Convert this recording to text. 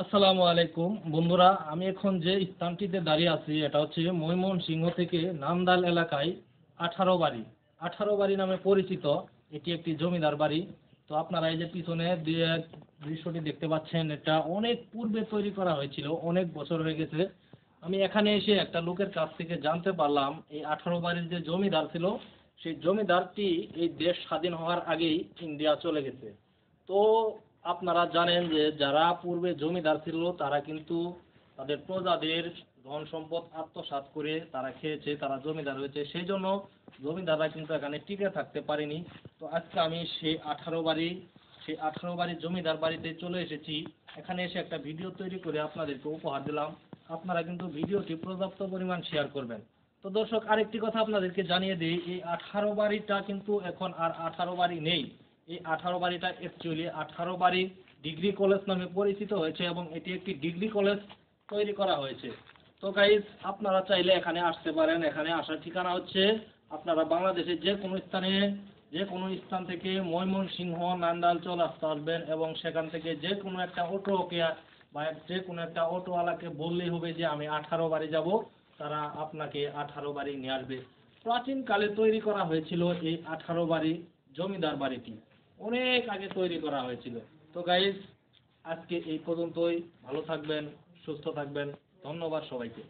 আসসালামু আলাইকুম বন্ধুরা, আমি এখন যে স্থানটিতে দাঁড়িয়ে আছি এটা হচ্ছে ময়মনসিংহ থেকে নান্দাল এলাকায় 18 বাড়ি। 18 বাড়ি নামে পরিচিত এটি একটি জমিদার বাড়ি। তো আপনারা এই যে পিছনে দৃশ্যটি দেখতে পাচ্ছেন, এটা অনেক পূর্বে তৈরি করা হয়েছিল, অনেক বছর হয়ে গেছে। আমি এখানে এসে একটা লোকের কাছ থেকে জানতে পারলাম এই 18 বাড়ির যে জমিদার ছিল, সেই জমিদারটি এই দেশ স্বাধীন হওয়ার আগেই ইন্ডিয়া চলে গেছে। তো আপনারা জানেন যে যারা পূর্বে জমিদার ছিল তারা কিন্তু তাদের প্রজাদের ধন সম্পদ আত্মসাৎ করে তারা খেয়েছে, তারা জমিদার হয়েছে, সেই জন্য জমিদাররা কিন্তু এখানে টিকে থাকতে পারেনি। তো আজকে আমি সেই 18 বাড়ির জমিদার বাড়িতে চলে এসেছি। এখানে এসে একটা ভিডিও তৈরি করে আপনাদেরকে উপহার দিলাম। আপনারা কিন্তু ভিডিওটি পর্যাপ্ত পরিমাণ শেয়ার করবেন। তো দর্শক, আরেকটি কথা আপনাদেরকে জানিয়ে দিই, এই 18 বাড়িটা কিন্তু এখন আর 18 বাড়ি নেই। এই 18 বাড়িটা অ্যাকচুয়ালি 18 বাড়ি ডিগ্রি কলেজ নামে পরিচিত হয়েছে এবং এটি একটি ডিগ্রি কলেজ তৈরি করা হয়েছে। তো গাইজ, আপনারা চাইলে এখানে আসতে পারেন। এখানে আসার ঠিকানা হচ্ছে, আপনারা বাংলাদেশের যে কোনো স্থান থেকে ময়মনসিংহ নান্দাল চলে আসতে পারবেন এবং সেখান থেকে যে কোনো একটা অটোকে বা যে কোনো একটা অটোওয়ালাকে বললেই হবে যে আমি 18 বাড়ি যাব, তারা আপনাকে 18 বাড়ি নিয়ে আসবে। প্রাচীনকালে তৈরি করা হয়েছিল এই 18 বাড়ি জমিদার বাড়িটি, অনেক আগে তৈরি করা হয়েছিল। তো গাইজ, আজকে এই পর্যন্তই। ভালো থাকবেন, সুস্থ থাকবেন। ধন্যবাদ সবাইকে।